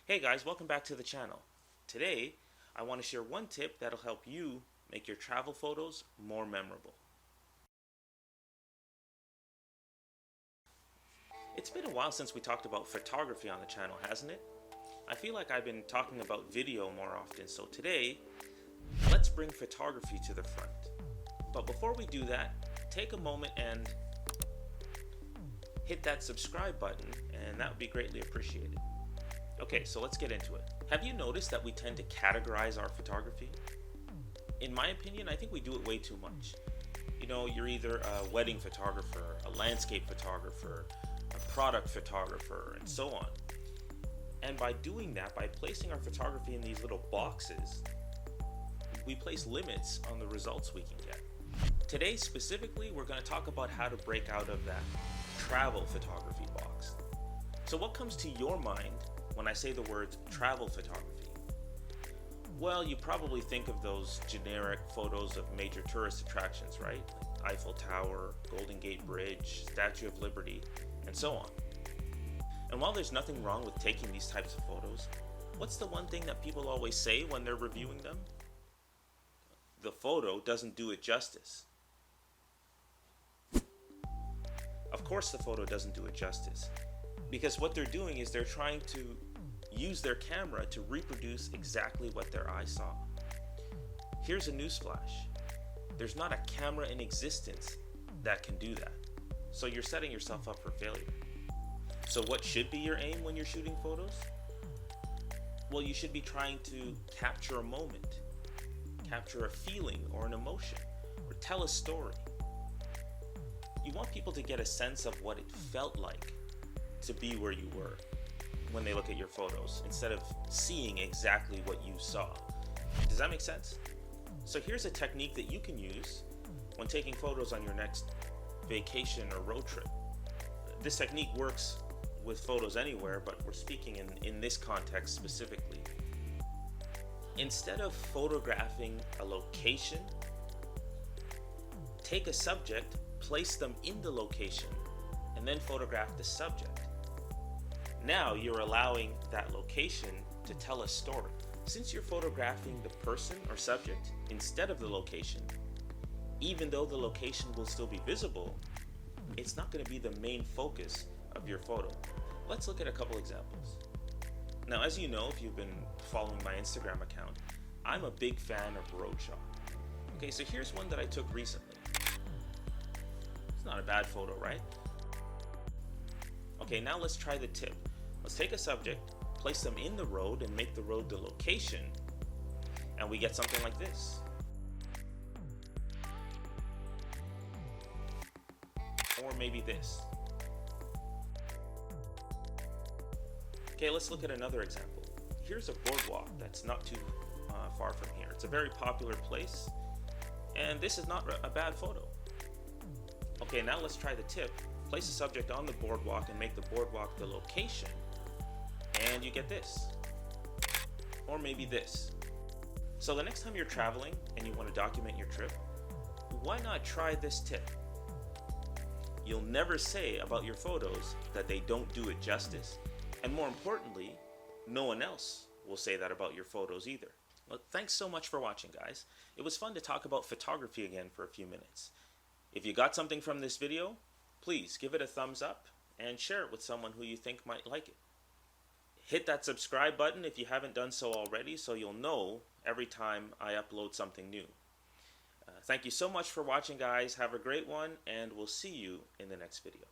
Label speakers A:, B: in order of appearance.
A: Hey guys, welcome back to the channel. Today, I want to share one tip that'll help you make your travel photos more memorable. It's been a while since we talked about photography on the channel, hasn't it? I feel like I've been talking about video more often, so today, let's bring photography to the front. But before we do that, take a moment and hit that subscribe button, and that would be greatly appreciated. Okay, so let's get into it. Have you noticed that we tend to categorize our photography? In my opinion, I think we do it way too much. You know, you're either a wedding photographer, a landscape photographer, a product photographer, and so on. And by doing that, by placing our photography in these little boxes, we place limits on the results we can get. Today, specifically, we're going to talk about how to break out of that travel photography box. So what comes to your mind when I say the word travel photography? Well, you probably think of those generic photos of major tourist attractions, right? Like Eiffel Tower, Golden Gate Bridge, Statue of Liberty, and so on. And while there's nothing wrong with taking these types of photos, what's the one thing that people always say when they're reviewing them? The photo doesn't do it justice. Of course the photo doesn't do it justice, because what they're doing is they're trying to use their camera to reproduce exactly what their eye saw. Here's a newsflash. There's not a camera in existence that can do that. So you're setting yourself up for failure. So what should be your aim when you're shooting photos? Well, you should be trying to capture a moment, capture a feeling or an emotion, or tell a story. You want people to get a sense of what it felt like to be where you were when they look at your photos, instead of seeing exactly what you saw. Does that make sense? So here's a technique that you can use when taking photos on your next vacation or road trip. This technique works with photos anywhere, but we're speaking in this context specifically. Instead of photographing a location, take a subject, place them in the location, and then photograph the subject. Now you're allowing that location to tell a story. Since you're photographing the person or subject instead of the location, even though the location will still be visible, it's not going to be the main focus of your photo. Let's look at a couple examples. Now, as you know, if you've been following my Instagram account, I'm a big fan of road shot. Okay, so here's one that I took recently. It's not a bad photo, right? Okay, now let's try the tip. Let's take a subject, place them in the road, and make the road the location, and we get something like this. Or maybe this. Okay, let's look at another example. Here's a boardwalk that's not too far from here. It's a very popular place, and this is not a bad photo. Okay, now let's try the tip. Place a subject on the boardwalk and make the boardwalk the location, and you get this. Or maybe this. So the next time you're traveling and you want to document your trip, why not try this tip? You'll never say about your photos that they don't do it justice, and more importantly, no one else will say that about your photos either. Well, thanks so much for watching, guys. It was fun to talk about photography again for a few minutes. If you got something from this video, please give it a thumbs up and share it with someone who you think might like it. Hit that subscribe button if you haven't done so already, so you'll know every time I upload something new. Thank you so much for watching, guys. Have a great one, and we'll see you in the next video.